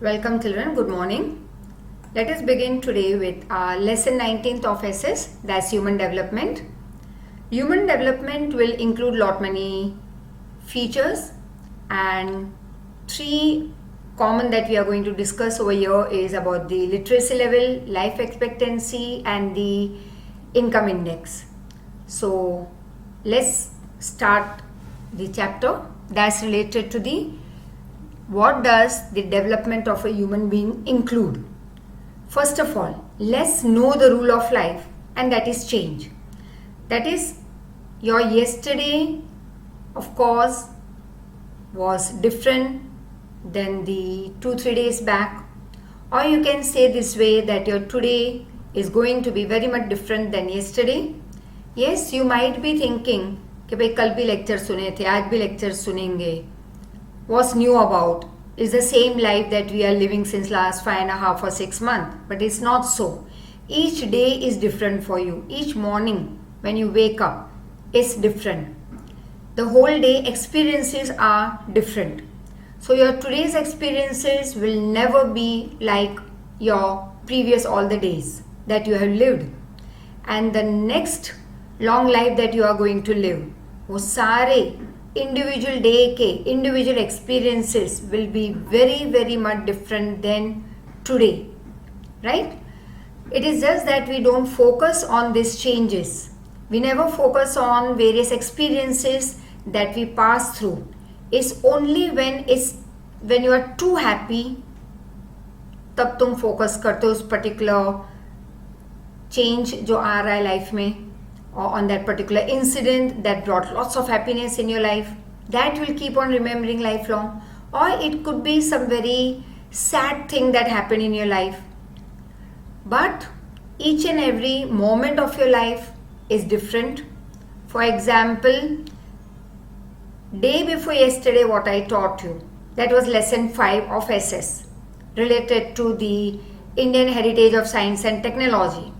Welcome children, good morning. Let us begin today with our lesson 19th of SS, that's human development. Human development will include lot many features, and three common that we are going to discuss over here is about the literacy level, life expectancy and the income index. So let's start the chapter that's related to the what does the development of a human being include. First of all, let's know the rule of life, and that is change. That is, your yesterday of course was different than the 2-3 days back, or you can say this way that your today is going to be very much different than yesterday. Yes, you might be thinking कि भाई कल भी lecture सुने थे, आज भी lecture सुनेंगे. What's new about is the same life that we are living since last 5.5 or 6 months, but it's not so. Each day is different for you. Each morning when you wake up is different. The whole day experiences are different. So your today's experiences will never be like your previous all the days that you have lived. And the next long life that you are going to live, वो सारे individual day के individual experiences will be very much different than today, right? It is just that we don't focus on these changes. We never focus on various experiences that we pass through. It's only when you are too happy तब तुम focus करते हो उस particular change जो आ रहा है life में, or on that particular incident that brought lots of happiness in your life. That will keep on remembering lifelong. Or it could be some very sad thing that happened in your life. But each and every moment of your life is different. For example, day before yesterday what I taught you, that was lesson 5 of SS related to the Indian heritage of science and technology.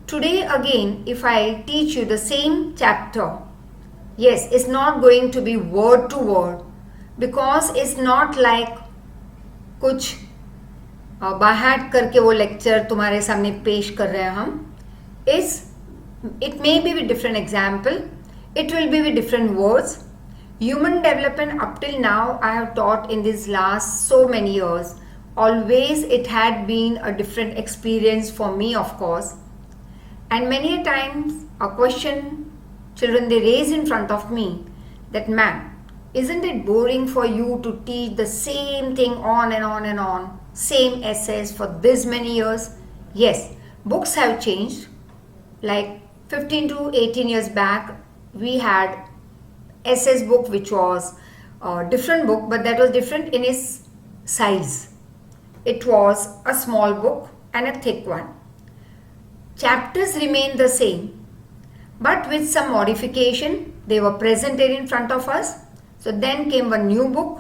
Today again, if I teach you the same chapter, yes, it's not going to be word to word, because it's not like कुछ बाहर करके वो lecture तुम्हारे सामने पेश कर रहे हैं हम. It may be with different example, it will be with different words. Human development up till now I have taught in these last so many years. Always it had been a different experience for me, of course. And many a times a question children they raise in front of me that, ma'am, isn't it boring for you to teach the same thing on and on and on, same essays for this many years? Yes, books have changed. Like 15 to 18 years back, we had essays book which was a different book, but that was different in its size. It was a small book and a thick one. Chapters remain the same, but with some modification. They were presented in front of us. So then came one new book.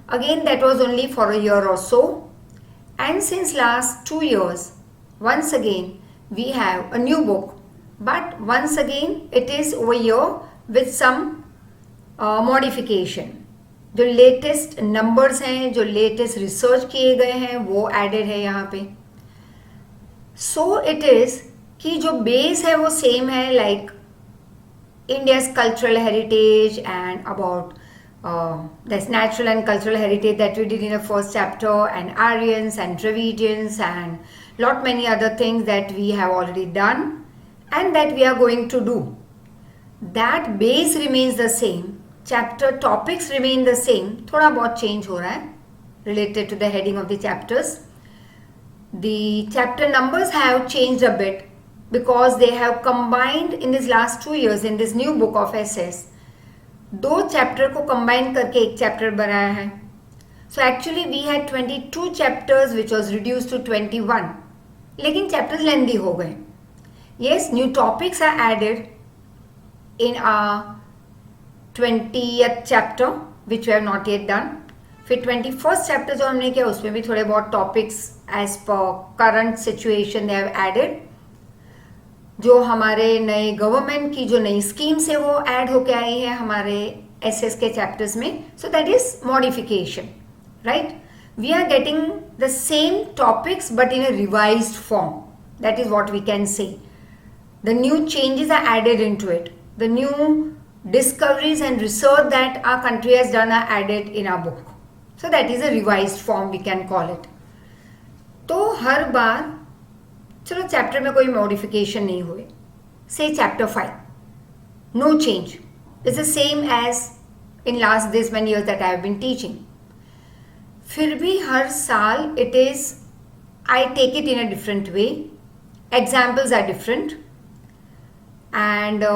Again, that was only for a year or so. And since last 2 years, once again, we have a new book. But once again, it is over here with some modification. जो latest numbers हैं, जो latest research किए गए हैं, वो added है यहाँ पे. सो इट इज कि जो बेस है वो सेम है, like India's cultural heritage and about this natural and cultural heritage that we did in the first chapter, and Aryans and Dravidians and lot many other things that we have already done and that we are going to do. That base remains the same. Chapter topics remain the same. थोड़ा बहुत change हो रहा है related to the heading of the chapters. The chapter numbers have changed a bit because they have combined in these last 2 years in this new book of SS. 2 chapter को combine करके एक chapter बनाया है. So actually we had 22 chapters which was reduced to 21. लेकिन chapters lengthy हो गए. Yes, new topics are added in our 20th chapter which we have not yet done. फिर 21st chapter जो हमने किया उसमें भी थोड़े बहुत topics as per current situation they have added. जो हमारे नए गवर्नमेंट की जो नई स्कीम्स है वो ऐड होके आई है हमारे एसएस के चैप्टर्स में. So that is modification, right. we are getting the same topics but in a revised form. That is what we can say. The new changes are added into it. The new discoveries and research that our country has done are added in our book. So that is a revised form we can call it. तो हर बार चलो chapter में कोई modification नहीं हुए, से chapter 5 no change, it's the same as in last this many years that I have been teaching. फिर भी हर साल it is, I take it in a different way, examples are different, and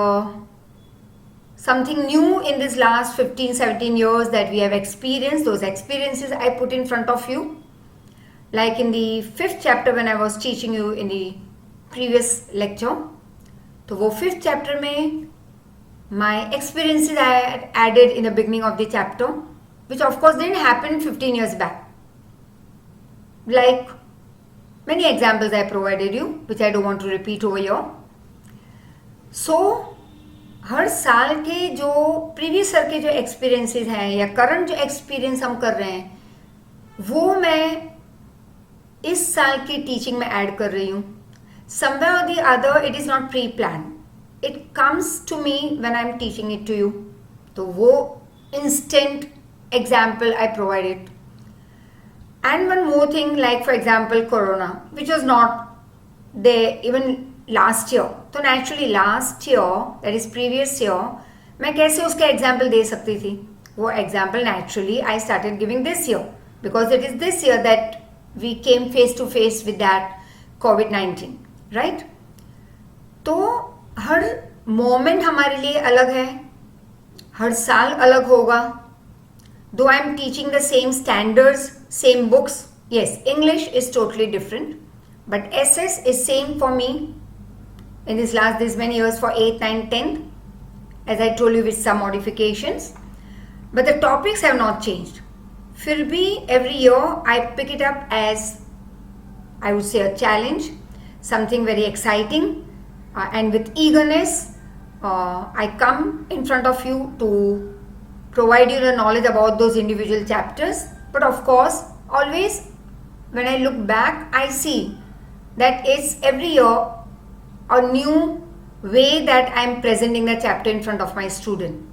something new in this last 15-17 years that we have experienced, those experiences I put in front of you. Like in the 5th chapter when I was teaching you in the previous lecture, तो वो 5th chapter में my experiences I had added in the beginning of the chapter, which of course didn't happen 15 years back. Like many examples I provided you, which I don't want to repeat over here. So हर साल के जो previous year के जो experiences हैं या current जो experience हम कर रहे हैं, वो मैं इस साल की टीचिंग में ऐड कर रही हूँ. Somewhere or the other it is not pre-planned. It comes to me when I am teaching it to you. तो वो instant example I provided. And one more thing, like for example Corona, which was not there even last year. तो naturally last year, that is previous year, मैं कैसे उसका example दे सकती थी? वो example naturally I started giving this year, because it is this year that we came face to face with that COVID-19, right? तो हर moment हमारे लिए अलग है, हर साल अलग होगा. Though I am teaching the same standards, same books, yes, English is totally different, but SS is same for me in this many years for 8th, 9th, 10th, as I told you with some modifications, but the topics have not changed. फिर भी every year I pick it up as, I would say, a challenge, something very exciting, and with eagerness I come in front of you to provide you the knowledge about those individual chapters. But of course, always when I look back, I see that it's every year a new way that I am presenting the chapter in front of my student,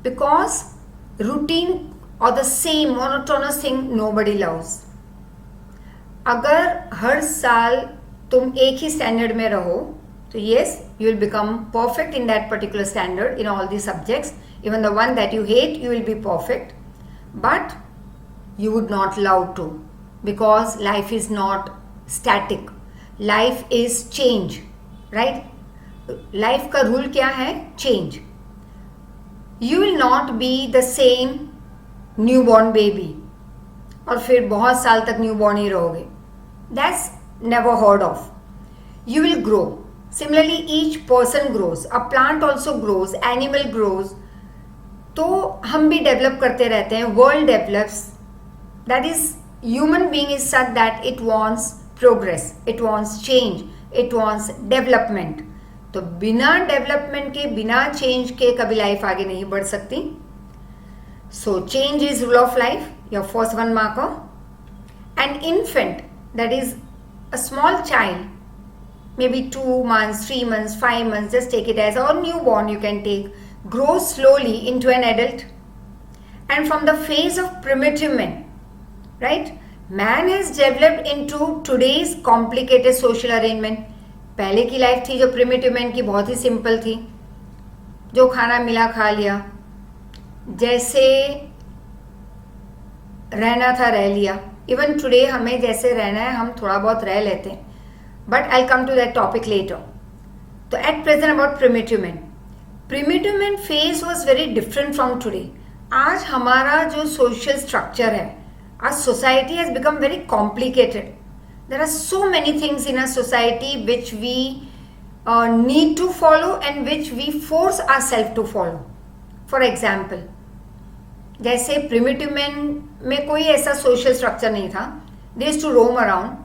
because routine or the same monotonous thing nobody loves. अगर हर साल तुम एक ही standard में रहो, तो yes, you will become perfect in that particular standard in all the subjects. Even the one that you hate, you will be perfect, but you would not love to, because life is not static. Life is change, right? Life का rule क्या है? Change. You will not be the same newborn baby और फिर बहुत साल तक newborn ही रहोगे. That's never heard of. You will grow. Similarly, each person grows. A plant also grows. Animal grows. तो हम भी डेवलप करते रहते हैं. World develops. That is human being is such that it wants progress, it wants change, it wants development. तो बिना development के, बिना चेंज के कभी लाइफ आगे नहीं बढ़ सकती. So change is rule of life, your first one marker. An infant, that is a small child, maybe 2 months, 3 months, 5 months, just take it as, or newborn you can take, grows slowly into an adult. And from the phase of primitive man, right, man has developed into today's complicated social arrangement. पहले की life थी जो primitive man की, बहुत ही simple थी. जो खाना मिला खा लिया, जैसे रहना था रह लिया. इवन टुडे हमें जैसे रहना है हम थोड़ा बहुत रह लेते हैं, but I'll come to that topic later. So at present about primitive man. Primitive man phase was very different from today. आज हमारा जो social structure है, our society has become very complicated. There are so many things in our society which we need to follow and which we force ourselves to follow. For example, जैसे primitive man में कोई ऐसा social structure नहीं था. They used to roam around.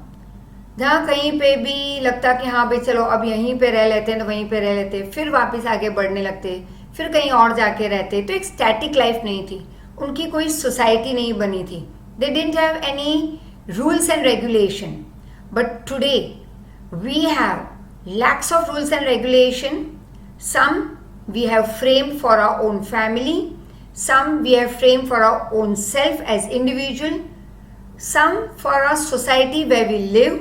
जहाँ कहीं पे भी लगता कि हाँ भाई चलो अब यहीं पे रह लेते हैं तो वहीं पे रह लेते, फिर वापस आगे बढ़ने लगते, फिर कहीं और जाके रहते. तो एक स्टैटिक लाइफ नहीं थी, उनकी कोई सोसाइटी नहीं बनी थी. They didn't have any rules and regulation. But today, we have lakhs of rules and regulation. Some we have framed for our own family. Some we have framed for our own self as individual. Some for our society where we live.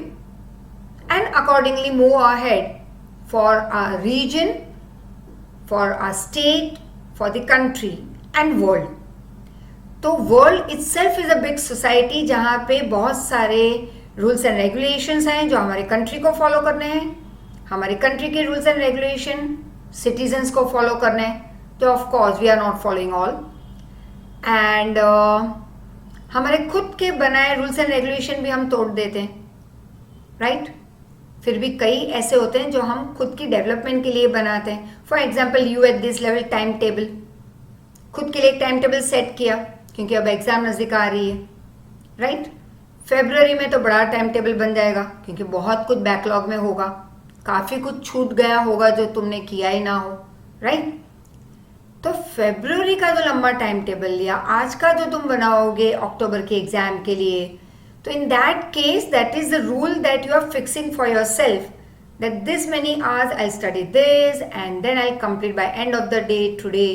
And accordingly move ahead for our region, for our state, for the country and world. तो world itself is a big society जहाँ पे बहुत सारे rules and regulations हैं जो हमारे country को follow करने हैं. हमारे कंट्री के रूल्स एंड रेगुलेशन सिटीजन्स को फॉलो करने हैं. तो of course we are not following all. And हमारे खुद के बनाए रूल्स एंड रेगुलेशन भी हम तोड़ देते हैं, राइट? फिर भी कई ऐसे होते हैं जो हम खुद की डेवलपमेंट के लिए बनाते हैं. For example you at this level time table, खुद के लिए एक टाइम टेबल सेट किया क्योंकि अब एग्जाम नजदीक आ रही है, राइट? फेब्रुअरी में तो बड़ा टाइम टेबल बन जाएगा क्योंकि बहुत कुछ बैकलॉग में होगा, काफ़ी कुछ छूट गया होगा जो तुमने किया ही ना हो, राइट? तो फेब्रुअरी का जो लंबा टाइम टेबल लिया, आज का जो तुम बनाओगे अक्टूबर के एग्जाम के लिए, तो in that case that is the rule that you are fixing for yourself, that this many hours I'll study this and then I'll complete by end of the day today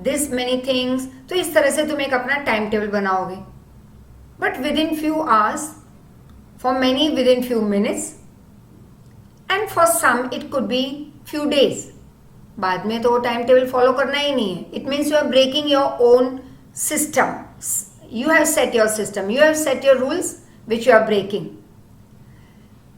this many things. तो इस तरह से तुम एक अपना time table बनाओगे. But within few hours, for many within few minutes, and for some it could be few days. बाद में तो वो टाइम टेबल फॉलो करना ही नहीं है. It means you are breaking your own system. You have set your system. You have set your rules which you are breaking.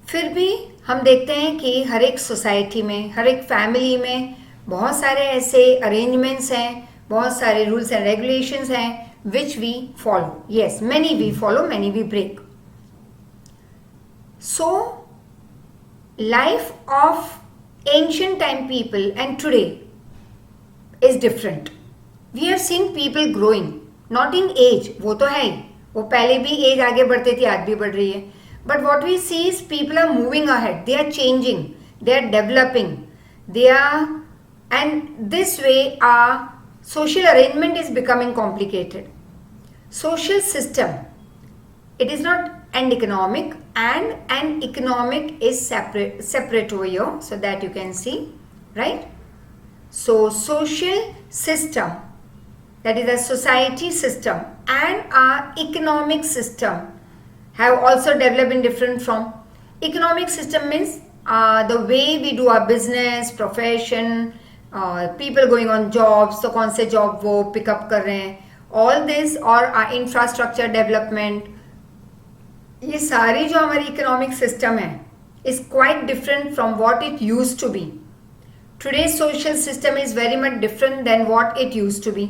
फिर भी हम देखते हैं कि हर एक सोसाइटी में, हर एक फैमिली में बहुत सारे ऐसे अरेंजमेंट्स हैं, बहुत सारे रूल्स एंड रेगुलेशंस हैं which we follow. Yes, many we follow, many we break. So, life of ancient time people and today is different. We have seen people growing, not in age, वो तो है ही, वो पहले भी as आगे बढ़ती थी, आज भी बढ़ रही है. But what we see is people are moving ahead, they are changing, they are developing, they are, and this way our social arrangement is becoming complicated. Social system, it is not an economic, and an economic is separate over here, so that you can see, right? So social system, that is a society system, and our economic system have also developed in different from. Economic system means the way we do our business, profession, people going on jobs, तो कौन से job वो pickup कर रहे हैं, all this, और infrastructure development, ये सारी जो हमारी इकोनॉमिक सिस्टम है is quite different from what it used to be. Today's social system is very much different than what it used to be.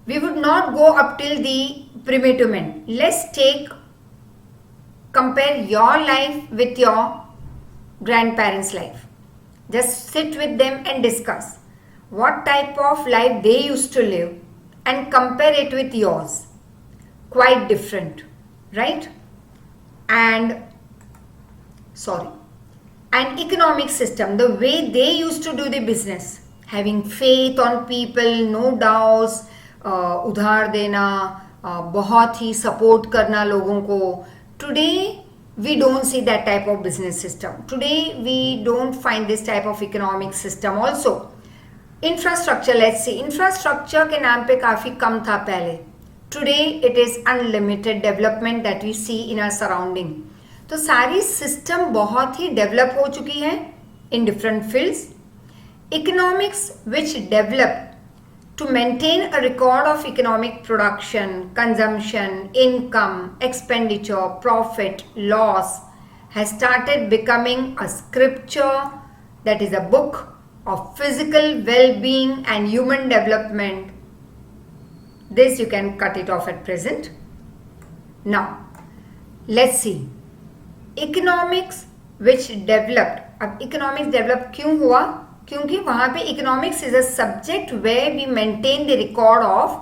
We would not go up till the primitive man. Let's compare your life with your grandparents' life. Just sit with them and discuss what type of life they used to live and compare it with yours. Quite different, right? And economic system, the way they used to do the business, having faith on people, no doubts, उधार देना, बहुत ही support करना लोगों को. Today we don't see that type of business system. Today we don't find this type of economic system also. Infrastructure, let's see, infrastructure के नाम पे काफ़ी कम था पहले. Today it is unlimited development that we see in our surrounding. तो सारी system बहुत ही develop हो चुकी है in different fields. Economics which develop to maintain a record of economic production, consumption, income, expenditure, profit, loss has started becoming a scripture, that is a book of physical well-being and human development. This you can cut it off at present. Now, let's see. Economics which developed. अब economics develop क्यों हुआ? क्योंकि वहाँ पे economics is a subject where we maintain the record of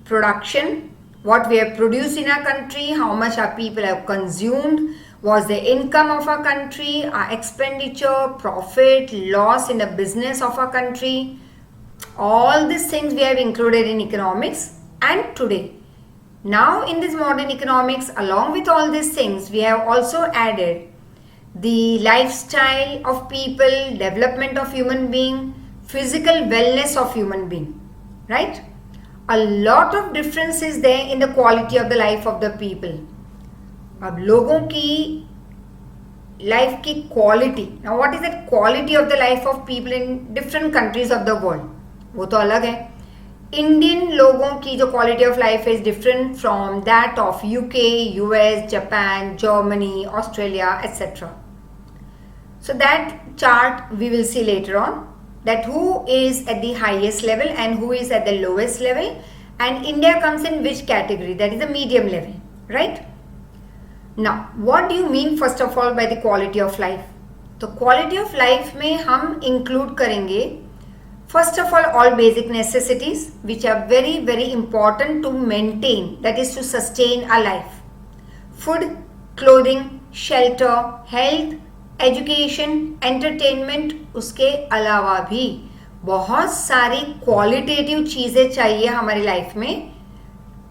production, what we have produced in our country, how much our people have consumed, was the income of our country, our expenditure, profit, loss in the business of our country. All these things we have included in economics. And today, Now in this modern economics, along with all these things, we have also added the lifestyle of people, development of human being, physical wellness of human being, right? A lot of difference is there in the quality of the life of the people. अब लोगों की life की quality, now what is that quality of the life of people in different countries of the world, वो तो अलग है. Indian लोगों की जो quality of life is different from that of UK, US, Japan, Germany, Australia, etcetera. So that chart we will see later on, that who is at the highest level and who is at the lowest level, and India comes in which category, that is the medium level, right? Now what do you mean first of all by the quality of life? तो quality of life में हम include करेंगे first of all basic necessities which are very very important to maintain, that is to sustain our life. Food, clothing, shelter, health, education, entertainment. उसके अलावा भी बहुत सारी qualitative चीज़ें चाहिए हमारी लाइफ में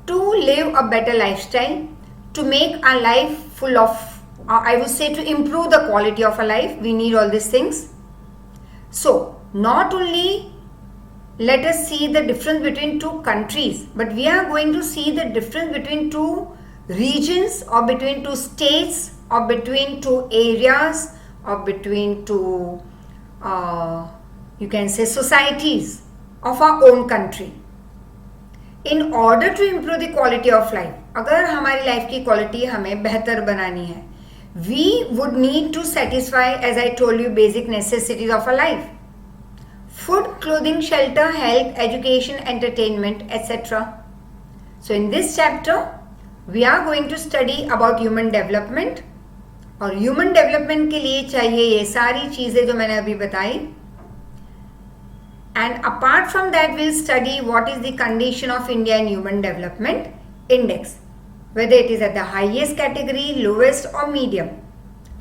to live a better lifestyle, to make our life full of, I would say to improve the quality of a life. We need all this things. So not only let us see the difference between two countries, but we are going to see the difference between two regions or between two states or between two areas or between two you can say societies of our own country. In order to improve the quality of life, अगर हमारी life की quality हमें बेहतर बनानी है, we would need to satisfy, as I told you, basic necessities of a life. Food, clothing, shelter, health, education, entertainment, etc. So in this chapter, we are going to study about human development. और human development के लिए चाहिए ये सारी चीज़ें जो मैंने अभी बताई. And apart from that will study what is the condition of India in human development index, whether it is at the highest category, lowest or medium.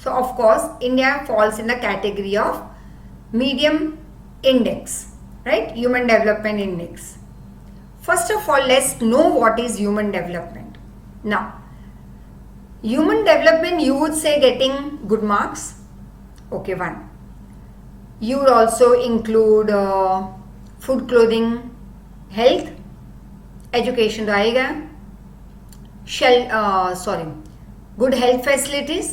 So of course India falls in the category of medium index, right? Human development index. First of all, let's know what is human development. Now human development, you would say getting good marks. Okay, one. You would also include food, clothing, health, education तो आएगा. Good health facilities,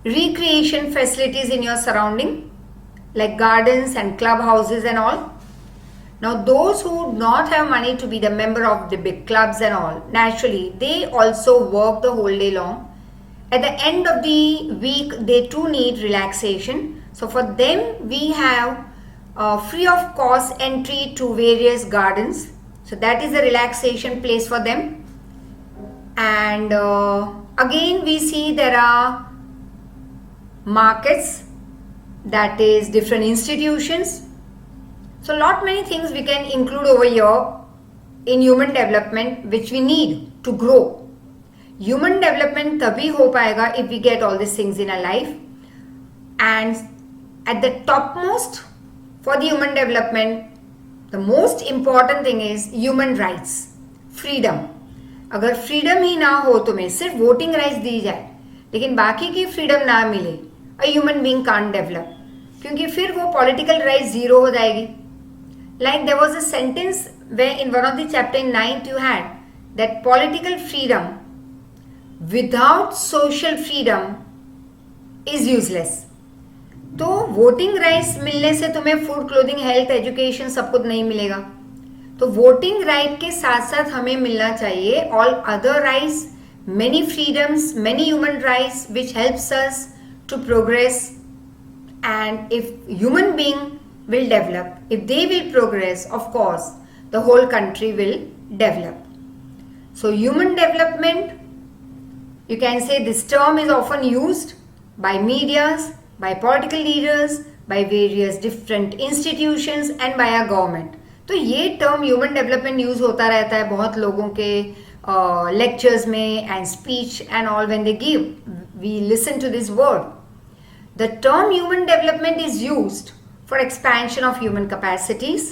recreation facilities in your surrounding like gardens and clubhouses and all. Now those who do not have money to be the member of the big clubs and all, naturally they also work the whole day long. At the end of the week they too need relaxation. So for them we have free of cost entry to various gardens. So that is a relaxation place for them. And again we see there are markets, that is different institutions. So lot many things we can include over here in human development which we need to grow. Human development तभी हो पाएगा if we get all these things in our life. And at the topmost for the human development, the most important thing is human rights, freedom. अगर freedom ही ना हो, तुम्हें सिर्फ voting rights दी जाए लेकिन बाकी की फ्रीडम ना मिले, अ ह्यूमन बीइंग कांट डेवलप, क्योंकि फिर वो पॉलिटिकल राइट्स जीरो हो जाएगी. Like there was a sentence where in one of the chapter in 9th you had that political freedom without social freedom is useless. तो voting rights मिलने से तुम्हें food, clothing, health, education सब कुछ नहीं मिलेगा. तो वोटिंग राइट के साथ साथ हमें मिलना चाहिए all other rights, many freedoms, many human rights which helps us to progress. And if human being will develop, if they will progress, of course the whole country will develop. So human development, you can say this term is often used by medias, by political leaders, by various different institutions and by our government. तो ये term human development use होता रहता है बहुत लोगों के lectures में and speech and all. when they give, we listen to this word. The term human development is used for expansion of human capacities,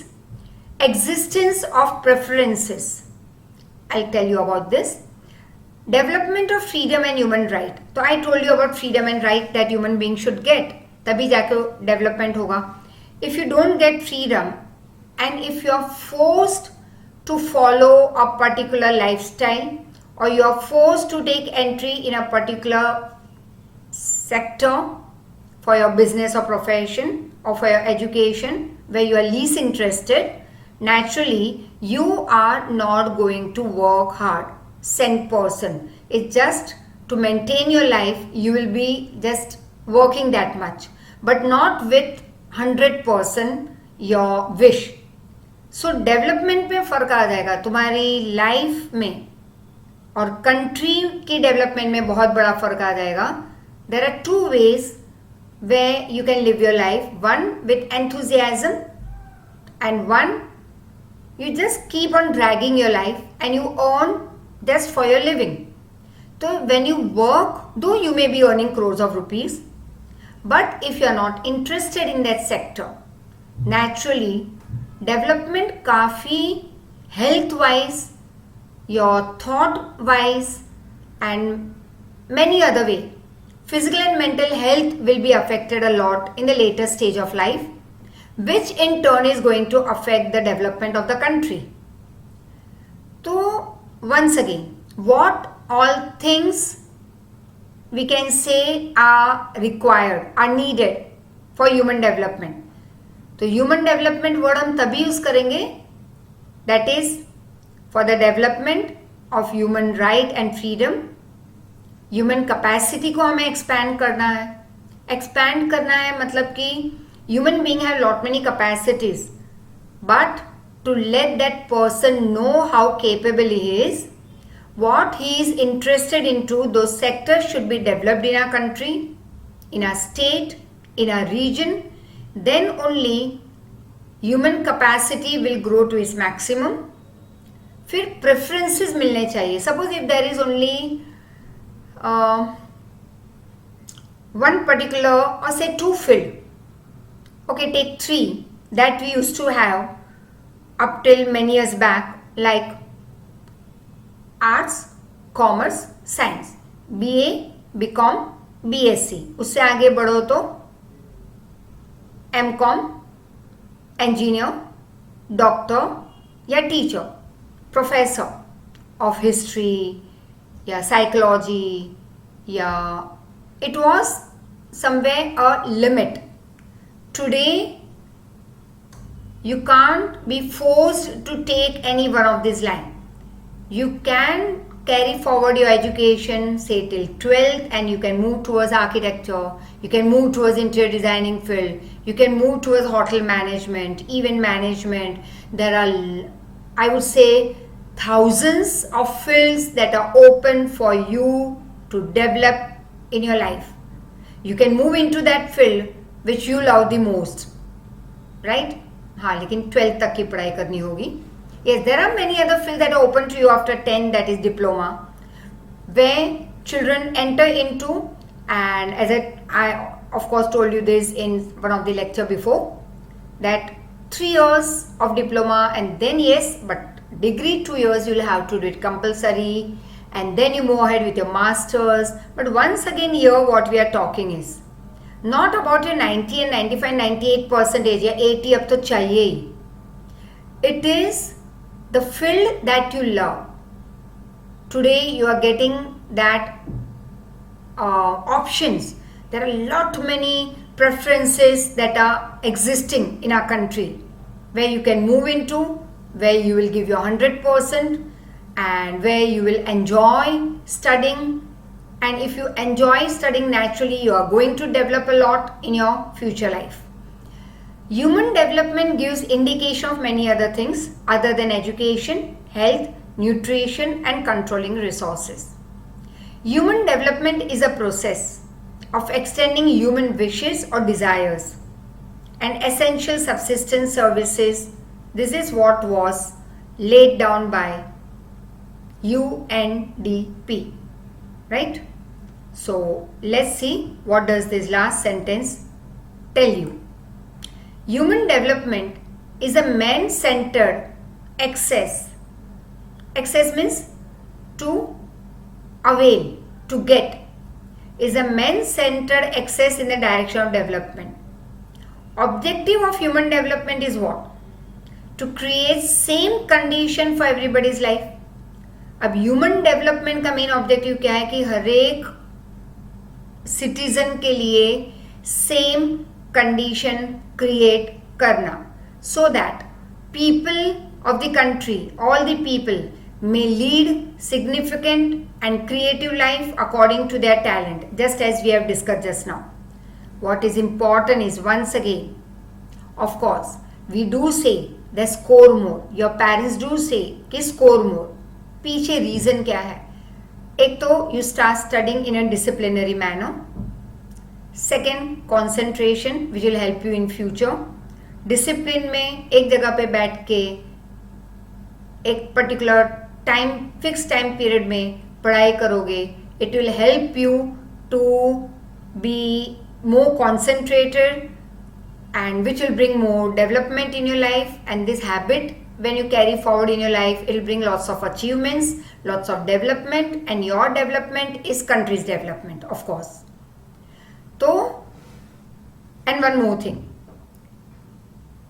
existence of preferences, I'll tell you about this. Development of freedom and human right. So I told you about freedom and right that human being should get. तभी जाके development होगा. If you don't get freedom and if you are forced to follow a particular lifestyle or you are forced to take entry in a particular sector for your business or profession or for your education where you are least interested, naturally you are not going to work hard. 100%. It's just to maintain your life, you will be just working that much, but not with 100% your wish. So development में फर्क आ जाएगा तुम्हारी life में और country की development में बहुत बड़ा फर्क आ जाएगा. There are two ways where you can live your life. One with enthusiasm and one you just keep on dragging your life and you earn just for your living. So when you work, though you may be earning crores of rupees, but if you are not interested in that sector, naturally development काफ़ी health wise, your thought wise and many other way, physical and mental health will be affected a lot in the later stage of life, which in turn is going to affect the development of the country. So once again, what all things we can say are required, are needed for human development. तो human development word हम तभी use करेंगे that is for the development of human right and freedom. Human capacity को हमें expand करना है. Expand करना है मतलब कि human being have lot many capacities, but to let that person know how capable he is, what he is interested into, those sectors should be developed in our country, in our state, in our region. Then only human capacity will grow to its maximum. फिर preferences मिलने चाहिए. Suppose if there is only one particular or say two field, okay, take three that we used to have up till many years back, like arts, commerce, science, BA, BCom, BSc. उससे आगे बढ़ो तो MCom, engineer, doctor या teacher, professor of history या psychology या it was somewhere a limit. Today you can't be forced to take any one of these lines. You can carry forward your education say till 12th and you can move towards architecture, you can move towards interior designing field, you can move towards hotel management, event management. There are, I would say, thousands of fields that are open for you to develop in your life. You can move into that field which you love the most, right? हाँ, लेकिन 12th तक की पढ़ाई करनी होगी. Yes, there are many other fields that are open to you after 10, that is diploma, where children enter into, and as I of course told you this in one of the lecture before, that 3 years of diploma and then yes, but degree 2 years you will have to do it compulsory and then you move ahead with your masters. But once again here what we are talking is not about your 90 and 95, 98% या 80 अब तो चाहिए ही. It is the field that you love. Today you are getting that options. There are lot many preferences that are existing in our country where you can move into, where you will give your 100% and where you will enjoy studying. And if you enjoy studying, naturally you are going to develop a lot in your future life. Human development gives indication of many other things other than education, health, nutrition and controlling resources. Human development is a process of extending human wishes or desires and essential subsistence services. This is what was laid down by UNDP, right? So let's see what does this last sentence tell you. Human development is a man-centered access Access means to avail, to get, is a man-centered access in the direction of development. Objective of human development is what? To create same condition for everybody's life. अब human development का main objective क्या है कि हर एक citizen के लिए same condition create करना, so that people of the country, all the people may lead significant and creative life according to their talent, just as we have discussed just now. What is important is, once again, of course, we do say the score more. Your parents do say कि score more. पीछे reason क्या है? एक तो you start studying in a disciplinary manner. Second, concentration which will help you in future. Discipline में एक जगह पे बैठ के एक particular time, fix time period में पढ़ाई करोगे. It will help you to be more concentrated, and which will bring more development in your life. And this habit, when you carry forward in your life, it will bring lots of achievements, lots of development, and your development is country's development, of course. So, and one more thing,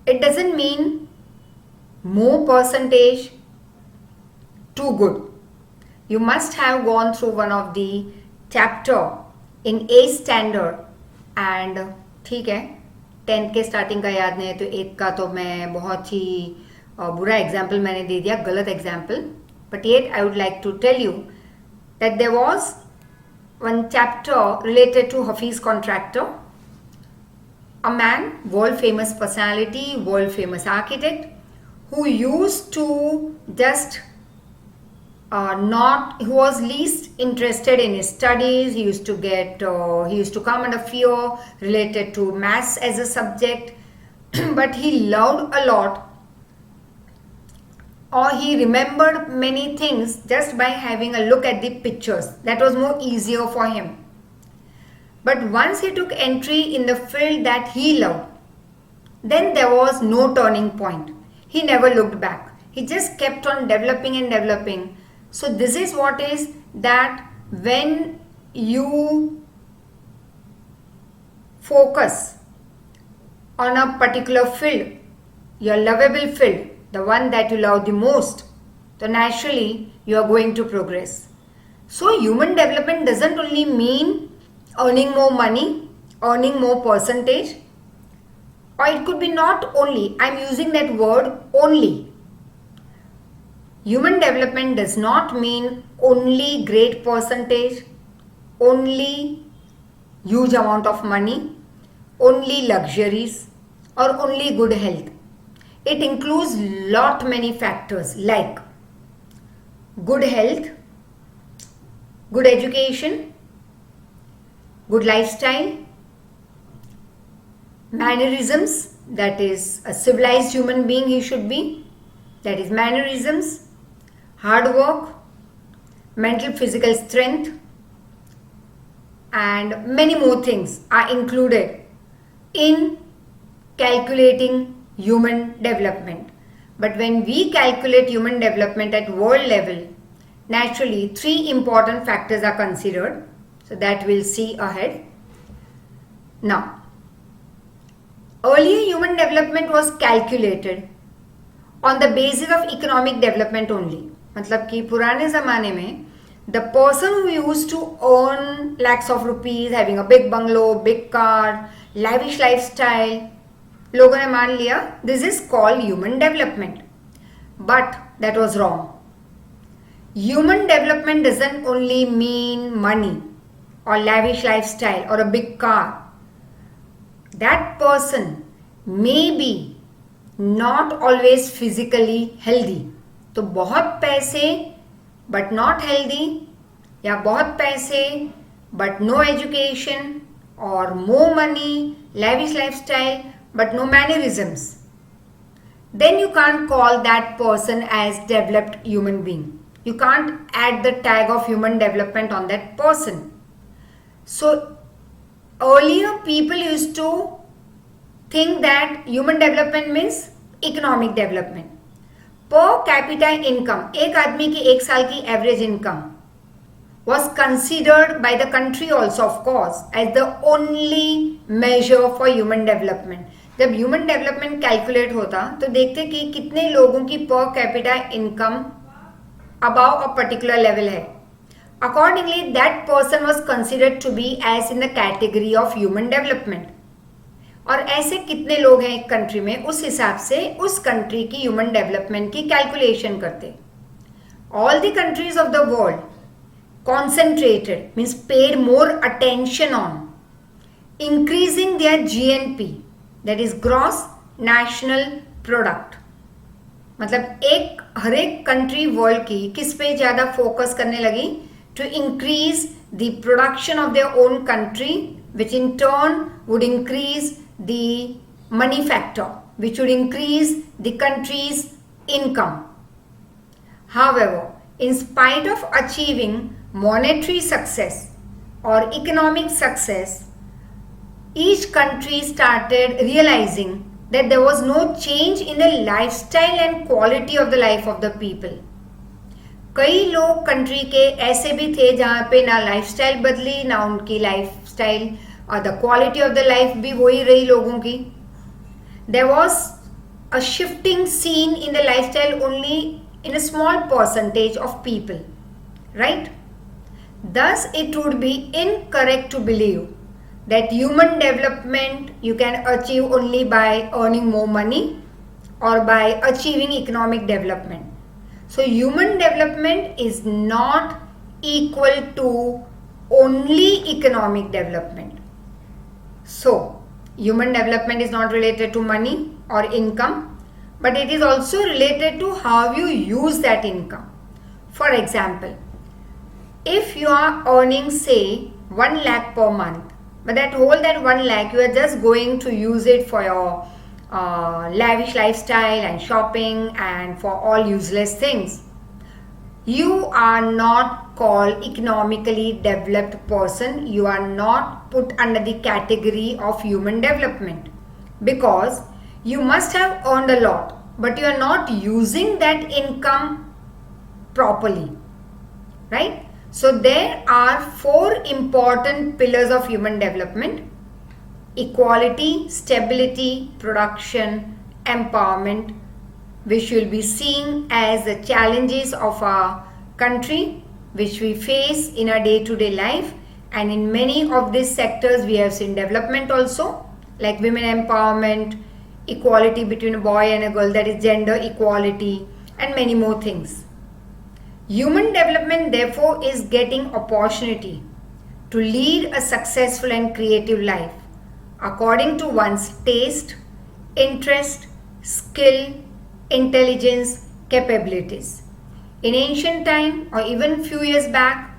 it doesn't mean more percentage too good. You must have gone through one of the chapter in 8th standard, and ठीक है, 10th के starting का याद नहीं है तो 8th का तो मैं बहुत ही बुरा एग्जाम्पल मैंने दे दिया, गलत example. But yet I would like to tell you that there was one chapter related to Hafeez contractor, a man, world famous personality, world famous architect, who used to just who was least interested in his studies. He used to come under fear related to maths as a subject, but he loved a lot, or he remembered many things just by having a look at the pictures. That was more easier for him. But once he took entry in the field that he loved, then there was no turning point. He never looked back. He just kept on developing and developing. So this is what is that when you focus on a particular field, your lovable field, the one that you love the most, so naturally you are going to progress. So human development doesn't only mean earning more money, earning more percentage, or it could be not only. I'm using that word only. Human development does not mean only great percentage, only huge amount of money, only luxuries, or only good health. It includes lot many factors like good health, good education, good lifestyle, mannerisms, that is a civilized human being he should be, that is mannerisms, hard work, mental physical strength, and many more things are included in calculating human development. But when we calculate human development at world level, naturally 3 important factors are considered. So that we'll see ahead. Now, earlier human development was calculated on the basis of economic development only. मतलब कि पुराने ज़माने में the person who used to earn lakhs of rupees, having a big bungalow, big car, lavish lifestyle, लोगों ने मान लिया this is called human development. But that was wrong. Human development doesn't only mean money or lavish lifestyle or a big car. That person may be not always physically healthy. तो बहुत पैसे but not healthy, या बहुत पैसे but no education, or more money, lavish lifestyle but no mannerisms, then you can't call that person as developed human being. You can't add the tag of human development on that person. So earlier people used to think that human development means economic development. पर capita income, एक आदमी की एक साल की average income was considered by the country also, of course, as the only measure for human development. जब human development calculate होता तो देखते कि कितने लोगों की per capita income above a particular level है. Accordingly that person was considered to be as in the category of human development. और ऐसे कितने लोग हैं एक कंट्री में, उस हिसाब से उस कंट्री की ह्यूमन डेवलपमेंट की कैलकुलेशन करते. All the countries of the world concentrated, means paid more attention on increasing their GNP, that is gross national product. मतलब हर एक कंट्री वर्ल्ड की किस पे ज्यादा फोकस करने लगी? To increase the production of their own country, which in turn would increase the money factor, which would increase the country's income. However, in spite of achieving monetary success or economic success, each country started realizing that there was no change in the lifestyle and quality of the life of the people. कई लोग country के ऐसे भी थे जहाँ पे ना lifestyle बदली, ना उनकी लाइफस्टाइल और the quality of the life भी वही रही लोगों की. There was a shifting seen in the lifestyle only in a small percentage of people, right? Thus, it would be incorrect to believe that human development you can achieve only by earning more money or by achieving economic development. So, human development is not equal to only economic development. So, human development is not related to money or income, but it is also related to how you use that income. For example, if you are earning say 1 lakh per month, but that 1 lakh you are just going to use it for your lavish lifestyle and shopping and for all useless things, you are not called economically developed person. You are not put under the category of human development, because you must have earned a lot, but you are not using that income properly, right? So there are 4 important pillars of human development: equality, stability, production, empowerment, which will be seen as the challenges of our country, which we face in our day-to-day life. And in many of these sectors we have seen development also, like women empowerment, equality between a boy and a girl, that is gender equality, and many more things. Human development therefore is getting opportunity to lead a successful and creative life according to one's taste, interest, skill, intelligence, capabilities. In ancient time or even few years back,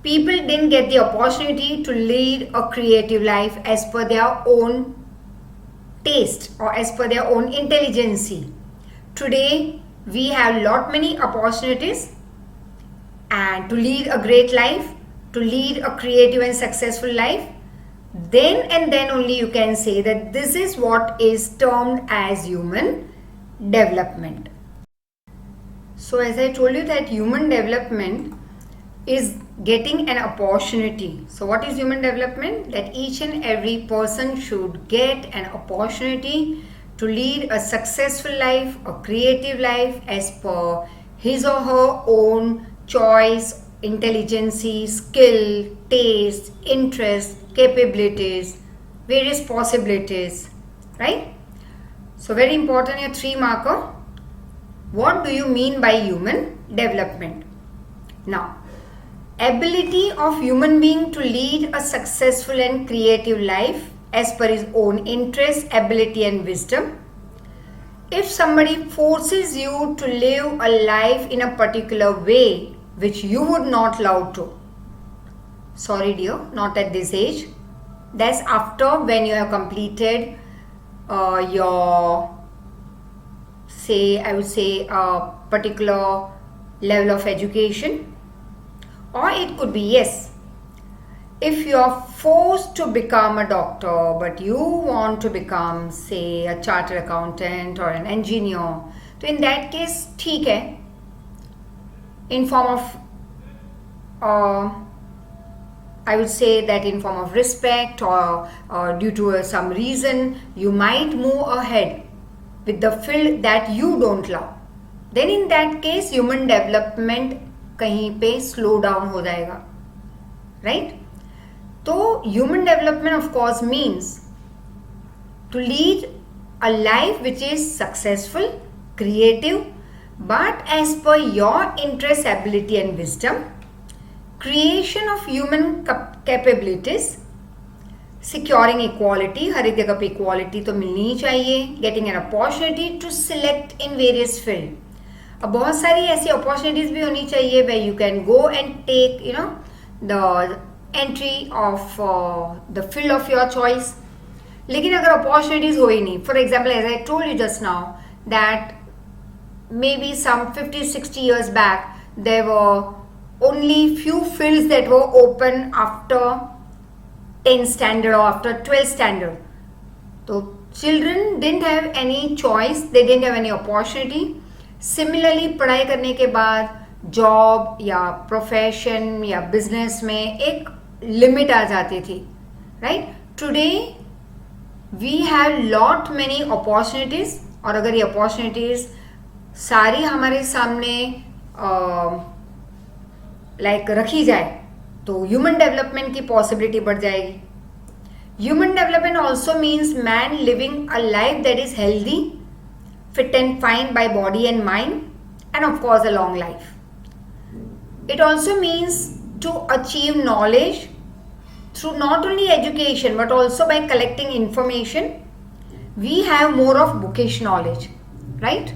people didn't get the opportunity to lead a creative life as per their own taste or as per their own intelligence. Today we have lot many opportunities, and to lead a great life, to lead a creative and successful life, then and then only you can say that this is what is termed as human development. So as I told you that human development is getting an opportunity. So what is human development? That each and every person should get an opportunity to lead a successful life, a creative life as per his or her own choice, intelligence, skill, taste, interest, capabilities, various possibilities, right? So very important, your 3 marker. What do you mean by human development? Now, ability of human being to lead a successful and creative life as per his own interest, ability and wisdom. If somebody forces you to live a life in a particular way which you would not love to, sorry dear, not at this age. That's after when you have completed your, say, I would say a particular level of education. Or it could be, yes, if you are forced to become a doctor but you want to become, say, a chartered accountant or an engineer, तो इन that case ठीक है, in form of I would say that in form of respect or due to some reason you might move ahead with the field that you don't love, then in that case human development कहीं पे slow down हो जाएगा, right? तो human development of course means to lead a life which is successful, creative, but as per your interest, ability and wisdom, creation of human capabilities, securing equality, हर एक जगह पे equality तो मिलनी ही चाहिए, getting an opportunity to select in various field. अब बहुत सारी ऐसी opportunities भी होनी चाहिए where you can go and take the entry of the field of your choice. लेकिन अगर opportunities हो ही नहीं, for example as I told you just now that maybe some 50-60 years back there were only few fields that were open after 10th standard or after 12th standard. So children didn't have any choice, they didn't have any opportunity. Similarly पढ़ाई करने के बाद job या profession या business में एक limit आ जाती थी, right? Today we have lot many opportunities, और अगर ये अपॉर्चुनिटीज सारी हमारे सामने लाइक रखी जाए तो ह्यूमन डेवलपमेंट की पॉसिबिलिटी बढ़ जाएगी. Human development also means man living a life that is healthy, fit and fine by body and mind, and of course a long life. It also means to achieve knowledge through not only education but also by collecting information. We have more of bookish knowledge, right?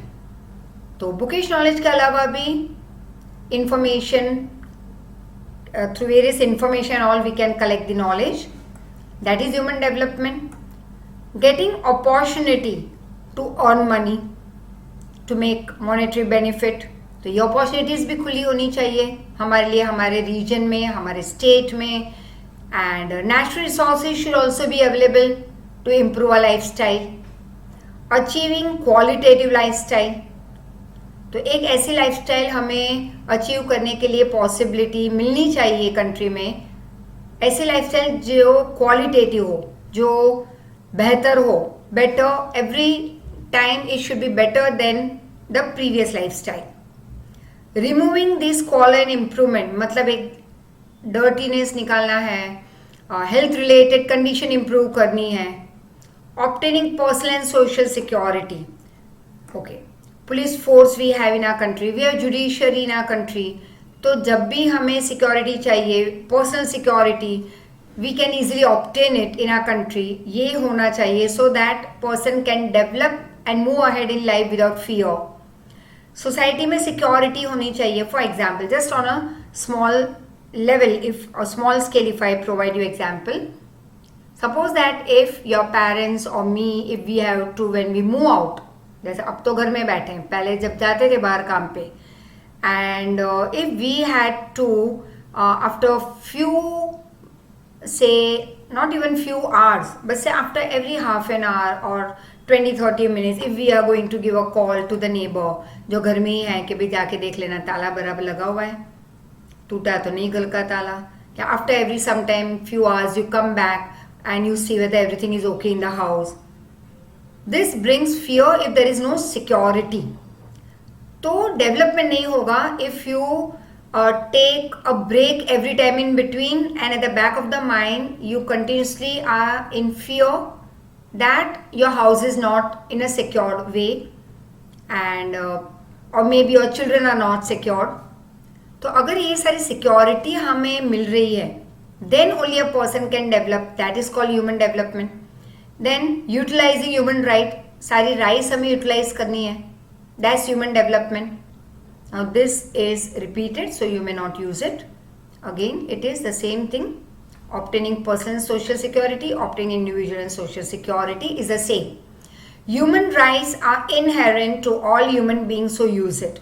तो bookish knowledge के अलावा भी information through various information all we can collect the knowledge. That is human development. Getting opportunity to earn money, to make monetary benefit. तो ये opportunities भी खुली होनी चाहिए हमारे लिए, हमारे region में, हमारे state में. And natural resources should also be available to improve our lifestyle. Achieving qualitative lifestyle. तो एक ऐसी lifestyle हमें achieve करने के लिए possibility मिलनी चाहिए country में. ऐसी lifestyle जो qualitative हो, जो बेहतर हो, better every time it should be better than the previous lifestyle. Removing this squalor and improvement, मतलब एक dirtiness निकालना है, health related condition improve करनी है. Obtaining personal and social security. Okay, police force we have in our country, we have judiciary in our country. तो जब भी हमें security चाहिए, personal security, we can easily obtain it in our country. ये होना चाहिए so that person can develop and move ahead in life without fear. Society में security होनी चाहिए. For example, just on a small level, if a small scale, if I provide you example, suppose that if your parents or me, if we have to, when we move out, जैसे अब तो घर में बैठे हैं, पहले जब जाते थे बाहर काम पे, and if we had to after few, say not even few hours, but say after every half an hour or 20-30 minutes, if we are going to give a call to the neighbor जो घर में ही है कि भाई जाके देख लेना ताला बराबर लगा हुआ है, टूटा तो नहीं गल का ताला, या after every sometime few hours you come back and you see whether everything is okay in the house. This brings fear if there is no security. तो development नहीं होगा if you take a break every time in between, and at the back of the mind you continuously are in fear that your house is not in a secured way, and or maybe your children are not secured. तो अगर ये सारी security हमें मिल रही है, then only a person can develop. That is called human development. Then utilizing human right, सारी rights हमें utilize करनी है, that's human development. Now this is repeated, so you may not use it. Again, it is the same thing. Obtaining personal social security, obtaining individual and social security is the same. Human rights are inherent to all human beings, so use it.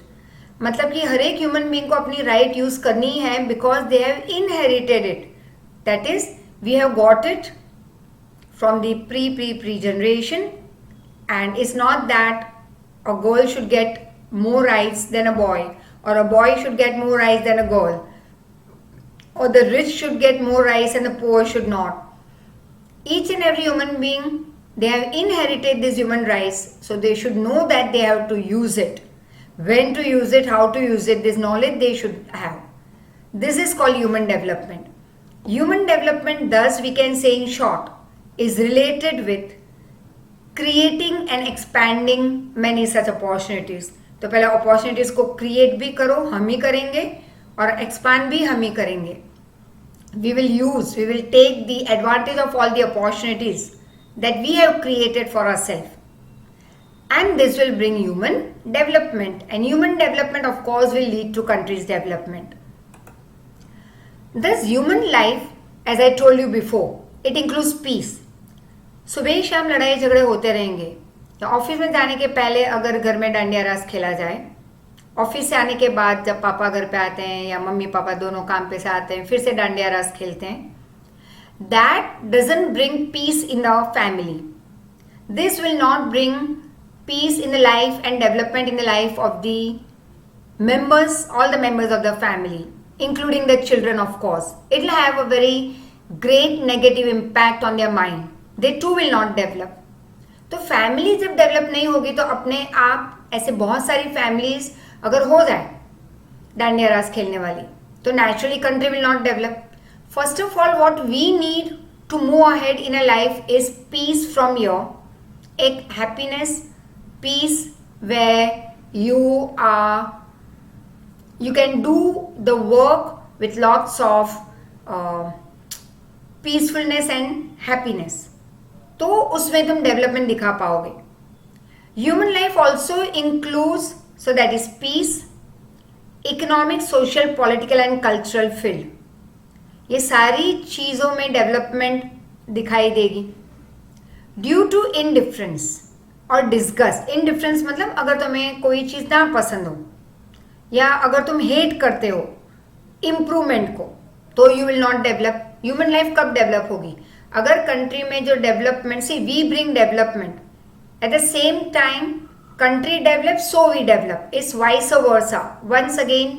मतलब कि हर एक human being को अपनी right use करनी है because they have inherited it. That is, we have got it from the pre generation, and it's not that a girl should get more rights than a boy, or a boy should get more rights than a girl, or the rich should get more rights and the poor should not. Each and every human being, they have inherited these human rights, so they should know that they have to use it. When to use it, how to use it, this knowledge they should have. This is called human development. Human development, thus we can say in short, is related with creating and expanding many such opportunities. तो पहले opportunities को create भी करो, हम ही करेंगे, और expand भी हम ही करेंगे. We will take the advantage of all the opportunities that we have created for ourselves. And this will bring human development. And human development, of course, will lead to country's development. Thus, human life, as I told you before, it includes peace. सुबह शाम लड़ाई झगड़े होते रहेंगे. या office में जाने के पहले अगर घर में डांडिया रास खेला जाए, ऑफिस से आने के बाद जब पापा घर पे आते हैं या मम्मी पापा दोनों काम पे से आते हैं, फिर से डांडिया रास खेलते हैं, that doesn't bring peace in the family. This will not bring peace in the life and development in the life of the members, all the members of the family, including the children, of course. It will have a very great negative impact on their mind. They too will not develop. तो family जब develop नहीं होगी तो अपने आप ऐसे बहुत सारी फैमिलीज अगर हो जाए डांडिया रास खेलने वाली, तो naturally country will not develop. First of all what we need to move ahead in a life is peace from your, एक happiness, peace where you can do the work with lots of peacefulness and happiness. तो उसमें तुम development दिखा पाओगे. Human life also includes, so that is peace, economic, social, political and cultural field. ये सारी चीज़ों में डेवलपमेंट दिखाई देगी. ड्यू टू इनडिफरेंस और डिस्गस्ट. इनडिफरेंस मतलब अगर तुम्हें कोई चीज़ ना पसंद हो या अगर तुम हेट करते हो इम्प्रूवमेंट को, तो you will not develop. Human life कब डेवलप होगी? अगर कंट्री में जो development, see we bring development, at the same time country develop, so we develop. It's vice versa. Once again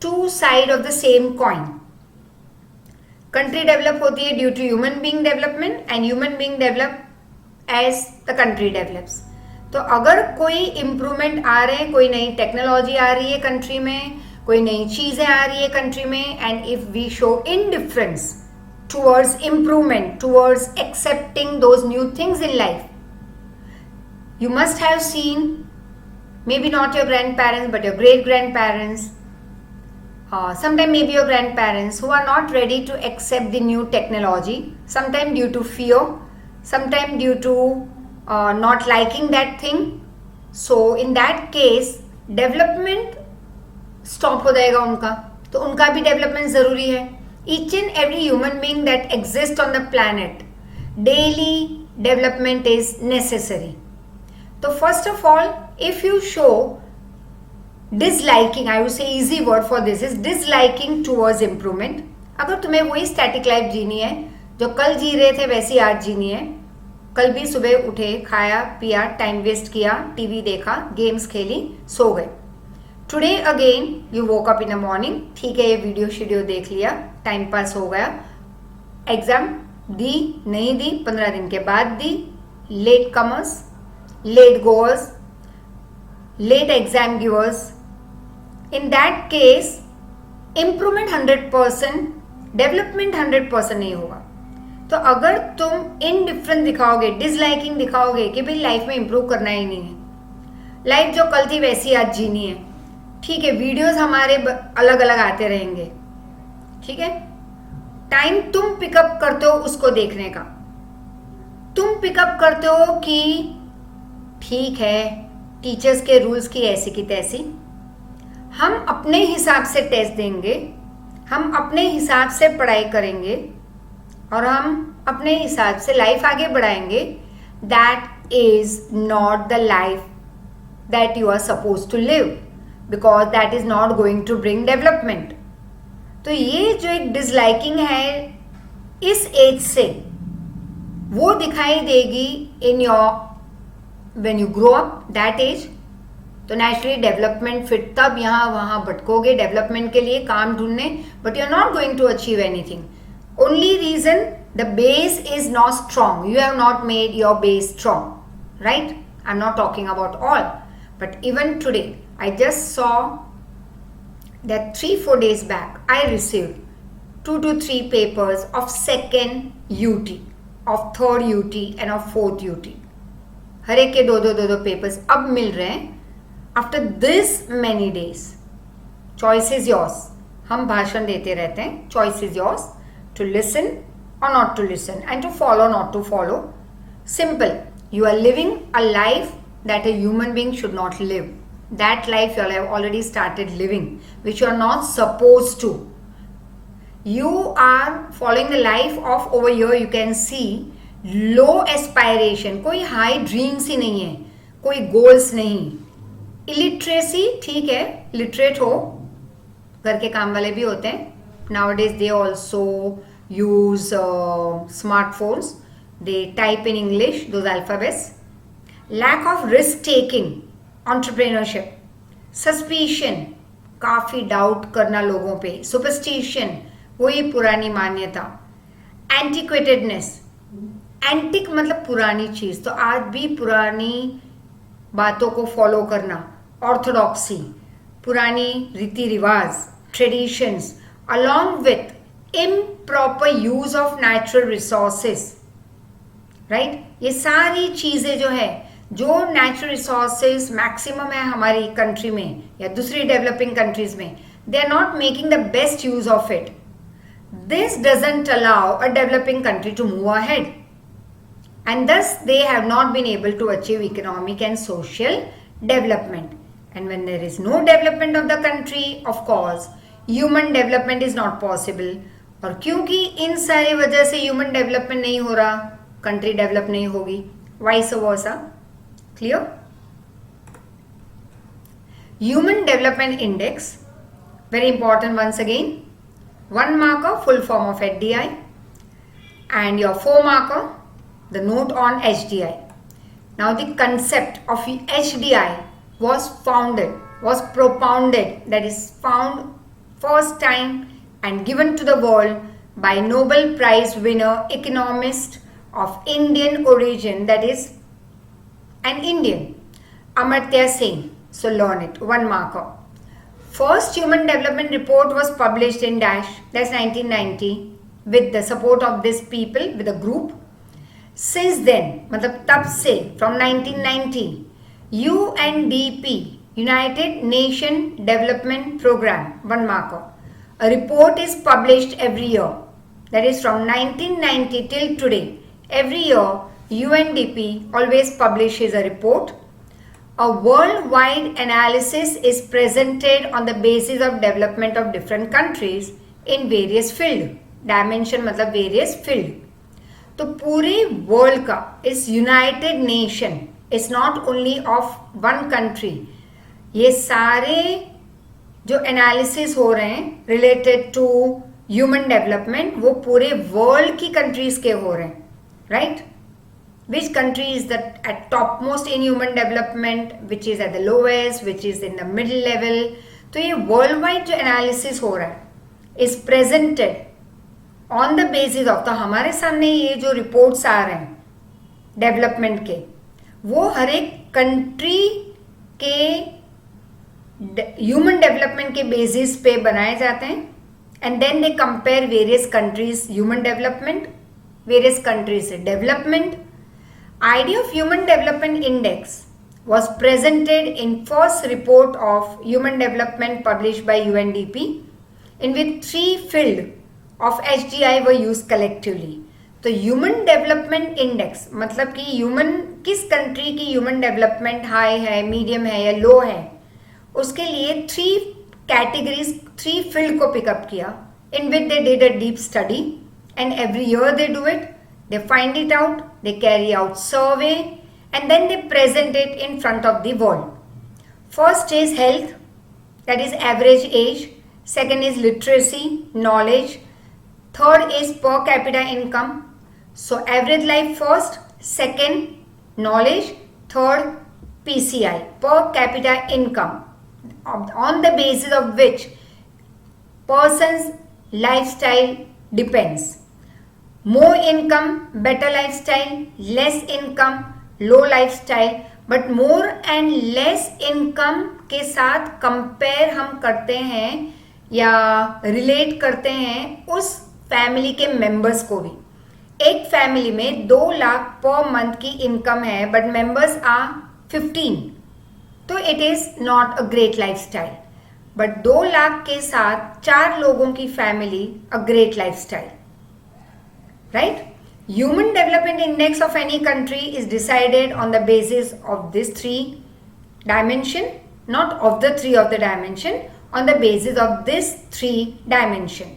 two side of the same coin. Country develop होती है due to human being development and human being develop as the country develops. तो अगर कोई improvement आ रहे हैं, कोई नई technology आ रही है कंट्री में, कोई नई चीज़ें आ रही है कंट्री में, and if we show indifference towards improvement, towards accepting those new things in life. You must have seen, maybe not your grandparents, but your great-grandparents, sometimes maybe your grandparents, who are not ready to accept the new technology, sometimes due to fear, sometimes due to not liking that thing. So in that case, development stop हो जाएगा उनका. तो उनका भी development ज़रूरी है. Each and every human being that exists on the planet, daily development is necessary. So first of all, if you show disliking, I would say easy word for this is disliking towards improvement. अगर तुम्हें वही static life जीनी है जो कल जी रहे थे वैसी आज जीनी है, कल भी सुबह उठे, खाया पिया, टाइम वेस्ट किया, टीवी देखा, गेम्स खेली, सो गए. Today again you woke up in the morning, ठीक है ये वीडियो शीडियो देख लिया, टाइम पास हो गया, एग्जाम दी नहीं दी, 15 दिन के बाद the, latecomers, late goers, late exam givers. In that case improvement 100%, development 100% नहीं होगा. तो अगर तुम इनडिफरेंट दिखाओगे, डिसलाइकिंग दिखाओगे कि भाई लाइफ में इंप्रूव करना ही नहीं है, लाइफ जो कल थी वैसी आज जीनी है, ठीक है वीडियोस हमारे अलग अलग आते रहेंगे, ठीक है, टाइम तुम पिकअप करते हो उसको देखने का. तुम पिकअप करते हो कि ठीक है टीचर्स के रूल्स की ऐसी की तैसी, हम अपने हिसाब से टेस्ट देंगे, हम अपने हिसाब से पढ़ाई करेंगे और हम अपने हिसाब से लाइफ आगे बढ़ाएंगे. That is not the life that you are suppose to live, because that is not going to bring development. तो ये जो एक डिसलाइकिंग है इस एज से वो दिखाई देगी in your when you grow up that age, तो नेचुरली डेवलपमेंट फिर तब यहाँ वहाँ भटकोगे डेवलपमेंट के लिए काम ढूंढने, but you are not going to achieve anything. Only reason the base is not strong. You have not made your base strong, right? I am not talking about all, but even today I just saw that 3-4 days back I received 2 to 3 papers of second UT, of third UT and of fourth UT. हर एक के दो papers अब मिल रहे हैं after this many days. Choice is yours. हम भाषण देते रहते हैं. Choice is yours to listen और not to listen and to follow not to follow. Simple. You are living a life that a human being should not live. That life you have already started living, which you are not supposed to. You are following the life of, over here you can see, low aspiration. कोई high dreams ही नहीं है, कोई goals नहीं. Illiteracy ठीक है, literate हो, घर के काम वाले भी होते हैं. Nowadays they also use smartphones. They type in English those alphabets. Lack of risk taking. Entrepreneurship, suspicion, काफ़ी डाउट करना लोगों पे, सुपरस्टिशन, वही पुरानी मान्यता, एंटिक्वेटेडनेस. एंटिक मतलब पुरानी चीज़, तो आज भी पुरानी बातों को फॉलो करना, ऑर्थोडॉक्सी, पुरानी रीति रिवाज, traditions, along with improper use of natural resources, right? ये सारी चीज़ें जो है, जो नेचुरल रिसोर्सेज मैक्सिमम है हमारी कंट्री में या दूसरी डेवलपिंग कंट्रीज में, they are not making the best use of it. This doesn't allow a developing country to move ahead and thus they have not been able to achieve economic and social development. And when there is no development of the country, of course human development is not possible. और क्योंकि इन सारी वजह से human development नहीं हो रहा, country develop नहीं होगी. Vice versa. Clear? Human Development Index, very important once again. 1 marker, full form of HDI, and your 4 marker, the note on HDI. Now the concept of HDI was propounded, that is found first time and given to the world by Nobel Prize winner economist of Indian origin, that is an Indian, Amartya Sen. So learn it. 1 marker. First human development report was published in dash, that's 1990, with the support of these people, with a group. Since then, मतलब तब से, from 1990, UNDP, United Nation Development Program, 1 marker. A report is published every year. That is from 1990 till today. Every year, UNDP always publishes a report. A worldwide analysis is presented on the basis of development of different countries in various field. Dimension मतलब various field. तो पूरे world का इस United nation, it's not only of one country. ये सारे जो analysis हो रहे हैं रिलेटेड टू ह्यूमन डेवलपमेंट, वो पूरे वर्ल्ड की कंट्रीज के हो रहे हैं, right? Which country is at topmost in human development, which is at the lowest, which is in the middle level. तो ये वर्ल्ड वाइड जो एनालिसिस हो रहा है is presented on the basis of, तो हमारे सामने ये जो रिपोर्ट्स आ रहे हैं डेवलपमेंट के, वो हर एक कंट्री के ह्यूमन डेवलपमेंट के बेसिस पे बनाए जाते हैं. And then they compare various countries human development, various countries से development. Idea of Human Development Index was presented in first report of human development published by UNDP, in which 3 field of HDI were used collectively. तो Human Development Index मतलब कि human किस country की human development high है, medium है या लो है, उसके लिए 3 कैटेगरीज, 3 फील्ड को पिकअप किया, in which they did a deep study, and every year they do it. They find it out, they carry out survey, and then they present it in front of the world. First is health, that is average age. Second is literacy, knowledge. Third is per capita income. So average life first, second knowledge, Third, PCI, per capita income, on the basis of which person's lifestyle depends. More income, better lifestyle, less income, low lifestyle. But more and less income के साथ compare हम करते हैं या relate करते हैं उस family के मेंबर्स को भी. एक फैमिली में 2 लाख पर मंथ की इनकम है बट मेंबर्स आर 15, तो it is not a great lifestyle. But 2 lakh के साथ 4 लोगों की family a great lifestyle, right? Human Development Index of any country is decided on the basis of this 3 dimension, not of the 3 of the dimension, on the basis of this 3 dimension.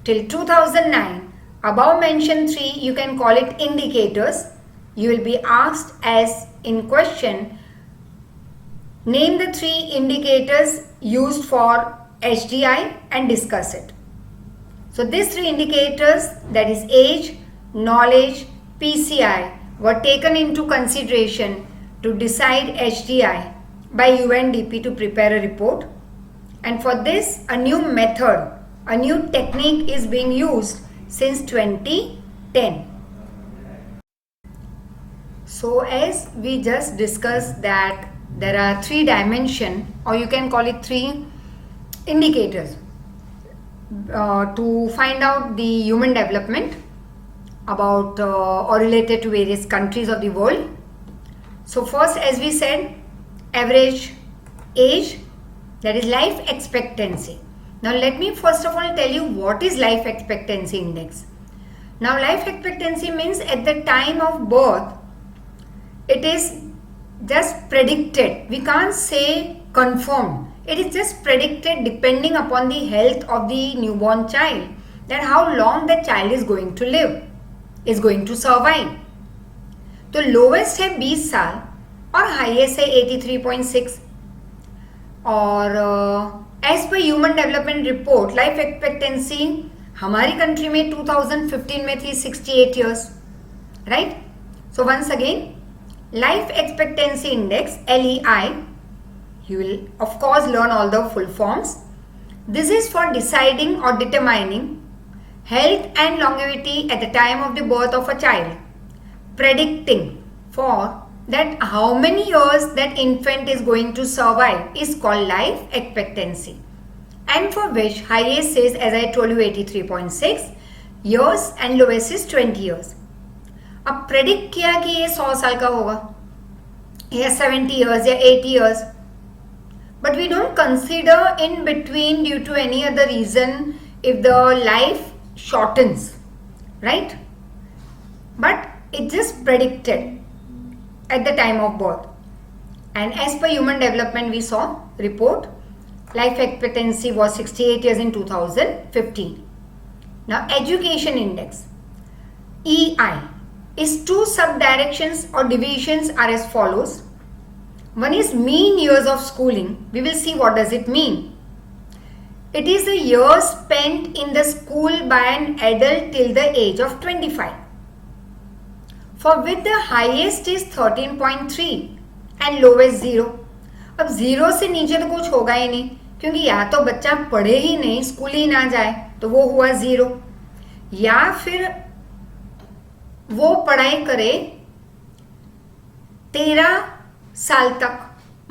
Till 2009, above mentioned 3, you can call it indicators. You will be asked as in question, name the 3 indicators used for HDI and discuss it. So these 3 indicators, that is age, knowledge, PCI, were taken into consideration to decide HDI by UNDP to prepare a report. And for this, a new method, a new technique is being used since 2010. So as we just discussed that there are 3 dimensions, or you can call it 3 indicators to find out the human development about or related to various countries of the world. So first, as we said, average age, that is life expectancy. Now let me first of all tell you what is life expectancy index. Now life expectancy means at the time of birth, it is just predicted. We can't say confirmed. It is just predicted depending upon the health of the newborn child, that how long the child is going to live, is going to survive. तो lowest है 20 साल और highest है 83.6. और as पर human development report life expectancy हमारी country में 2015 में थी 68 years, right? So once again, life expectancy index LEI, you will of course learn all the full forms. This is for deciding or determining health and longevity at the time of the birth of a child, predicting for that how many years that infant is going to survive is called life expectancy, and for which highest is, as I told you, 83.6 years and lowest is 20 years. अब predict किया कि ये 100 साल का होगा या 70 years या 80 years, but we don't consider in between due to any other reason if the life shortens, right? But it just predicted at the time of birth. And as per human development, we saw report, life expectancy was 68 years in 2015. Now education index, EI, is 2 sub-directions or divisions are as follows. One is mean years of schooling. We will see what does it mean. It is the years spent in the school by an adult till the age of 25. For which the highest is 13.3 and lowest 0. अब 0 से नीचे तो कुछ होगा ही नहीं, क्योंकि या तो बच्चा पढ़े ही नहीं, स्कूल ही ना जाए, तो वो हुआ 0, या फिर वो पढ़ाई करे 13 साल तक,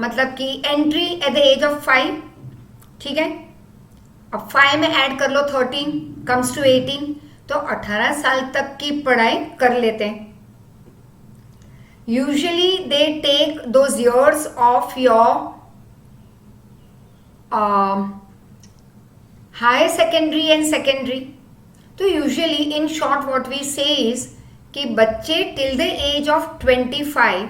मतलब कि entry at the age of 5, ठीक है? अब 5 में ऐड कर लो 13, कम्स टू 18, तो 18 साल तक की पढ़ाई कर लेते हैं. Usually they take those years of your higher secondary and secondary. तो usually in short what we say is कि बच्चे till the age of 25,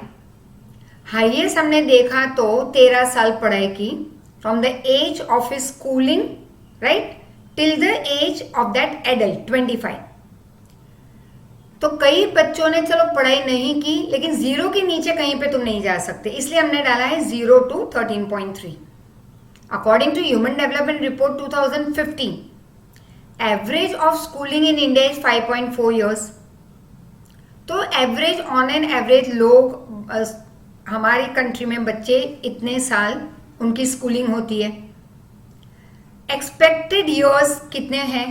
highest हमने देखा तो 13 साल पढ़ाई की, from the age of schooling, right, till the age of that adult 25. तो कई बच्चों ने चलो पढ़ाई नहीं की, लेकिन 0 के नीचे कहीं पे तुम नहीं जा सकते, इसलिए हमने डाला है 0 to 13.3. According to human development report 2015, average of schooling in India is 5.4 years. तो एवरेज ऑन एन एवरेज लोग हमारी कंट्री में बच्चे इतने साल उनकी स्कूलिंग होती है। एक्सपेक्टेड ईयर्स कितने हैं?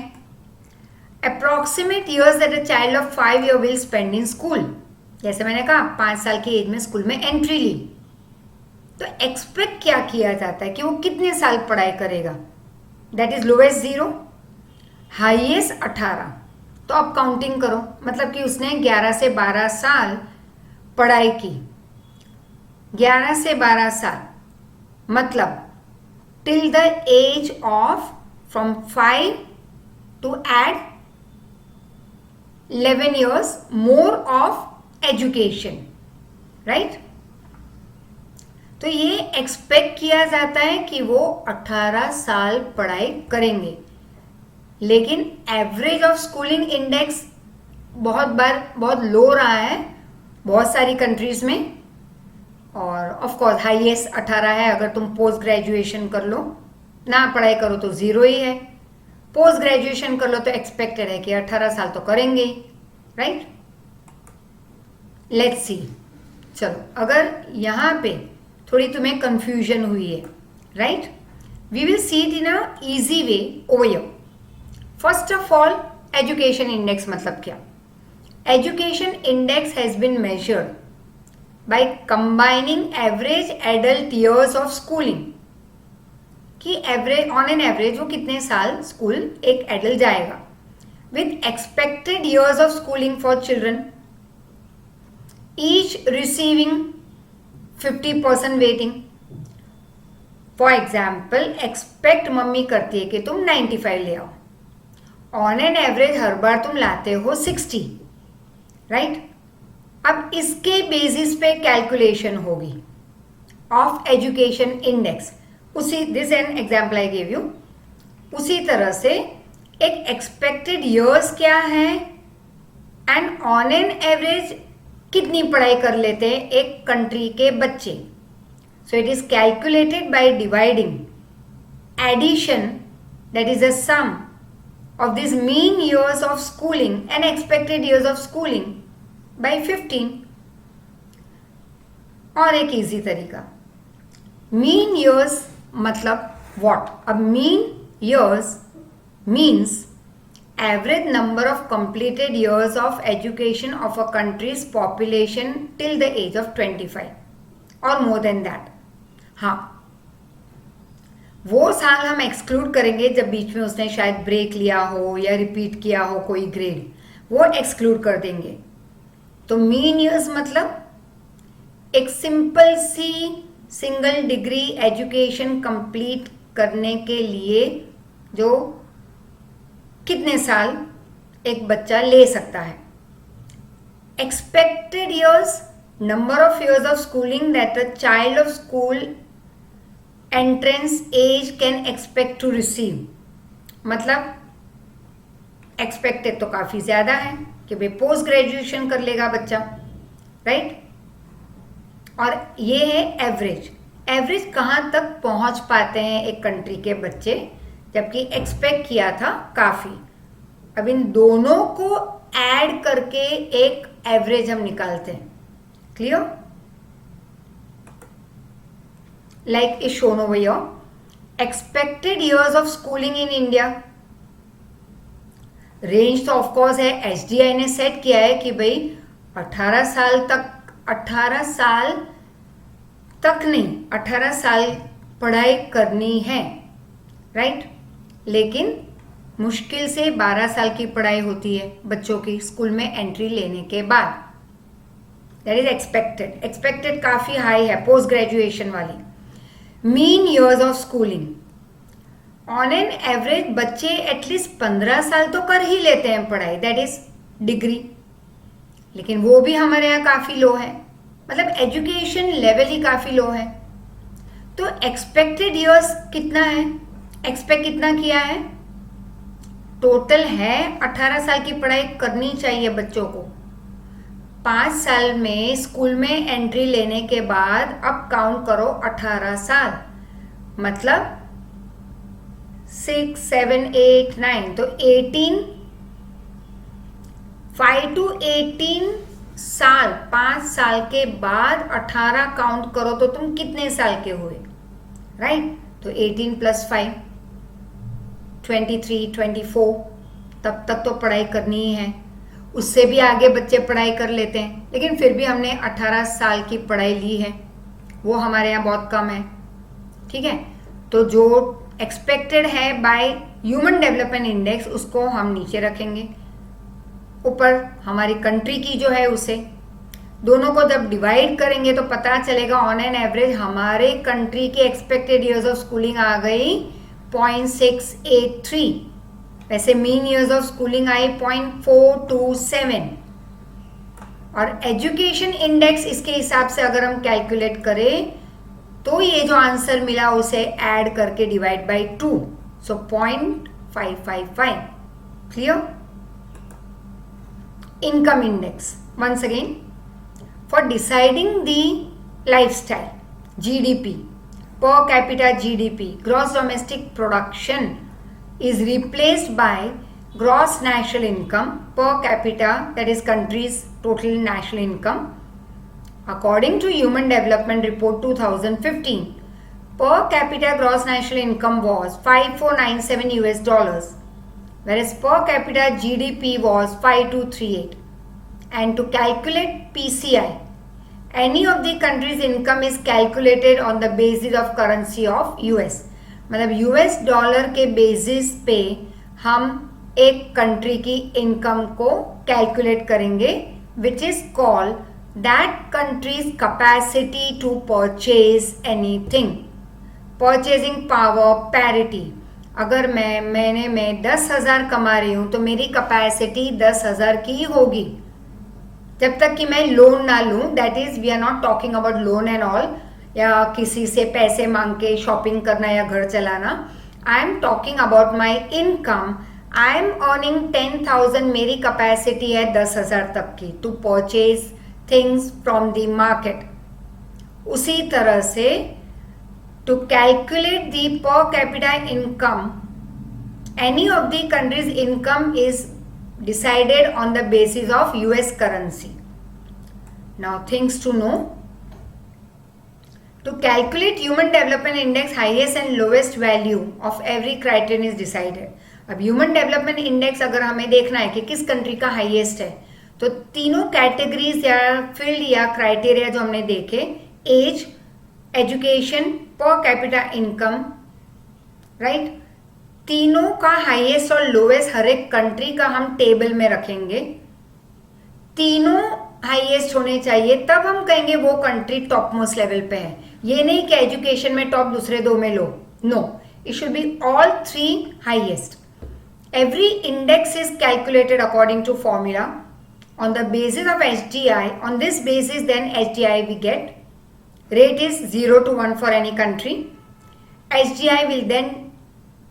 Approximate years that a child of 5 year will spend in school. जैसे मैंने कहा 5 साल की एज में स्कूल में एंट्री ली, तो एक्सपेक्ट क्या किया जाता है कि वो कितने साल पढ़ाई करेगा? That is lowest 0, highest 18। तो अब काउंटिंग करो, मतलब कि उसने 11 से 12 साल पढ़ाई की। 11 से 12 साल मतलब till the age of from 5 to add 11 years more of education, right? तो ये एक्सपेक्ट किया जाता है कि वो 18 साल पढ़ाई करेंगे, लेकिन एवरेज ऑफ स्कूलिंग इंडेक्स बहुत बार बहुत लो रहा है बहुत सारी कंट्रीज में, और ऑफ कोर्स हाईएस्ट 18 है। अगर तुम पोस्ट ग्रेजुएशन कर लो, ना पढ़ाई करो तो 0 ही है, पोस्ट ग्रेजुएशन कर लो तो एक्सपेक्टेड है कि 18 साल तो करेंगे ही, राइट? Let's see. चलो, अगर यहाँ पे थोड़ी तुम्हें कंफ्यूजन हुई है, right, we will see it in a easy way over here. First of all, education index मतलब क्या? Education index has been measured by combining average adult years of schooling, कि एवरेज ऑन एन एवरेज वो कितने साल school एक adult जाएगा, with expected years of schooling for children, each receiving 50% weighting. For example, expect mummy करती है कि तुम 95 ले आओ, ऑन एन एवरेज हर बार तुम लाते हो 60, राइट? अब इसके बेसिस पे कैलकुलेशन होगी ऑफ एजुकेशन इंडेक्स। उसी this an example I give you. उसी तरह से एक एक्सपेक्टेड ईयर्स क्या है एंड ऑन एन एवरेज कितनी पढ़ाई कर लेते हैं एक कंट्री के बच्चे। So it is calculated by dividing addition, that is a sum of this mean years of schooling and expected years of schooling by 15। और एक इजी तरीका, mean years मतलब what? अब mean years means average number of completed years of education of a country's population till the age of 25 or more than that। हाँ, वो साल हम exclude करेंगे जब बीच में उसने शायद ब्रेक लिया हो या रिपीट किया हो कोई ग्रेड, वो एक्सक्लूड कर देंगे। तो मीन ईयर्स मतलब एक सिंपल सी सिंगल डिग्री एजुकेशन कंप्लीट करने के लिए जो कितने साल एक बच्चा ले सकता है। Expected years, number of years of schooling that a child of school entrance age can expect to receive, मतलब एक्सपेक्टेड तो काफी ज्यादा है कि भाई पोस्ट ग्रेजुएशन कर लेगा बच्चा, राइट? और ये है एवरेज। एवरेज कहाँ तक पहुंच पाते हैं एक कंट्री के बच्चे, जबकि एक्सपेक्ट किया था काफी। अब इन दोनों को ऐड करके एक एवरेज हम निकालते हैं। Clear? Like is shown over here. Expected years of schooling in India. Range तो ऑफ कोर्स है, एचडीआई ने सेट किया है कि भाई 18 साल तक, 18 साल तक नहीं, 18 साल पढ़ाई करनी है, राइट? लेकिन मुश्किल से 12 साल की पढ़ाई होती है बच्चों की स्कूल में एंट्री लेने के बाद। That is expected. एक्सपेक्टेड काफी हाई है पोस्ट ग्रेजुएशन वाली। Mean years of schooling, on an average बच्चे एटलीस्ट 15 साल तो कर ही लेते हैं पढ़ाई, दैट इज डिग्री, लेकिन वो भी हमारे यहाँ काफी लो है, मतलब एजुकेशन लेवल ही काफी लो है। तो एक्सपेक्टेड ईयर्स कितना है? एक्सपेक्ट कितना किया है? टोटल है 18 साल की पढ़ाई करनी चाहिए बच्चों को। 5 साल में स्कूल में एंट्री लेने के बाद अब काउंट करो 18 साल, मतलब 6, 7, 8, 9, तो 18, 5 to 18 साल, 5 साल के बाद 18 काउंट करो तो तुम कितने साल के हुए, राइट? तो 18 + 5 23, 24, तब तक तो पढ़ाई करनी ही है। उससे भी आगे बच्चे पढ़ाई कर लेते हैं, लेकिन फिर भी हमने 18 साल की पढ़ाई ली है, वो हमारे यहाँ बहुत कम है, ठीक है? तो जो एक्सपेक्टेड है बाय ह्यूमन डेवलपमेंट इंडेक्स उसको हम नीचे रखेंगे, ऊपर हमारी कंट्री की जो है उसे, दोनों को जब डिवाइड करेंगे तो पता चलेगा ऑन एन एवरेज हमारे कंट्री की एक्सपेक्टेड ईयर्स ऑफ स्कूलिंग आ गई 0.683, वैसे मीन ईयर्स ऑफ स्कूलिंग आई 0.427, और एजुकेशन इंडेक्स इसके हिसाब से अगर हम कैलकुलेट करें तो ये जो आंसर मिला उसे ऐड करके divide by 2, so 0.555. Clear? Income index, once again, for deciding the lifestyle, GDP, per capita GDP, gross domestic production, is replaced by gross national income per capita, that is country's total national income. According to Human Development Report 2015, per capita gross national income was $5497, whereas per capita GDP was 5238. And to calculate PCI, any of the country's income is calculated on the basis of currency of US. मतलब US dollar के basis पे हम एक country की income को calculate करेंगे, which is called that country's capacity to purchase anything, purchasing power parity. अगर मैं 10,000 कमा रही हूँ तो मेरी कैपेसिटी 10,000 की होगी, जब तक कि मैं लोन ना लूँ. That is we are not talking about loan and all, या किसी से पैसे मांग के शॉपिंग करना या घर चलाना. I am talking about my income. I am earning 10,000, मेरी कैपेसिटी है 10,000 तक की to purchase things from the market. उसी तरह से to calculate the per capita income, any of the country's income is decided on the basis of US currency. Now things to know. To calculate Human Development Index, highest and lowest value of every criterion is decided. अब Human Development Index अगर हमें देखना है कि किस country का highest है, तो तीनों कैटेगरीज या फील्ड या क्राइटेरिया जो हमने देखे, age, education, per capita income, right, तीनों का हाईएस्ट और लोएस्ट हर एक कंट्री का हम टेबल में रखेंगे. तीनों हाईएस्ट होने चाहिए, तब हम कहेंगे वो कंट्री टॉप मोस्ट लेवल पे है. ये नहीं कि एजुकेशन में टॉप, दूसरे दो में लो. No, it should be all 3 highest. Every index is calculated according to formula on the basis of HDI. On this basis then HDI we get. Rate is 0 to 1 for any country. HDI will then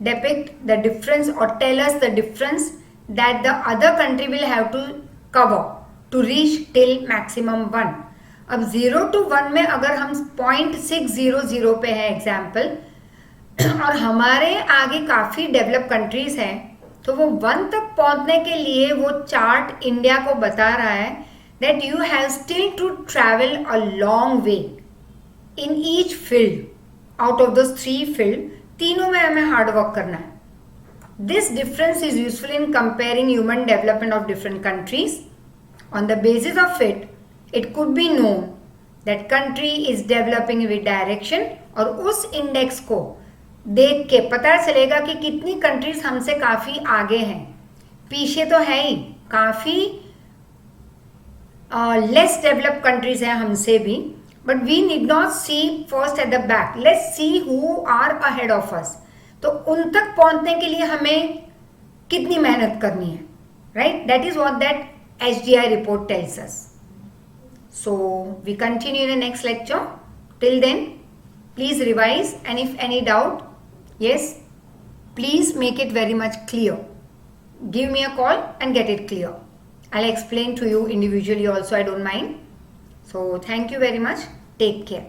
depict the difference or tell us the difference that the other country will have to cover to reach till maximum 1. अब 0 to 1 में अगर हम 0.600 पे है example, और हमारे आगे काफ़ी डेवलप कंट्रीज हैं, तो वो 1 तक पहुंचने के लिए वो चार्ट इंडिया को बता रहा है that you have still to travel a long way in each field. Out of those 3 field, तीनों में हमें हार्डवर्क करना है. This difference is useful in comparing human development of different countries. On the basis of it could be known that country is developing with direction, और उस index को देख के पता चलेगा कि कितनी कंट्रीज हमसे काफी आगे हैं. पीछे तो है ही, काफी लेस डेवलप्ड कंट्रीज हैं हमसे भी, but we need not see first at the back, let's see who are ahead of us. तो उन तक पहुंचने के लिए हमें कितनी मेहनत करनी है, right? That is what that HDI report tells us. So we continue in the next lecture. Till then, please revise, and if any doubt, yes, please make it very much clear. Give me a call and get it clear. I'll explain to you individually also, I don't mind. So thank you very much. Take care.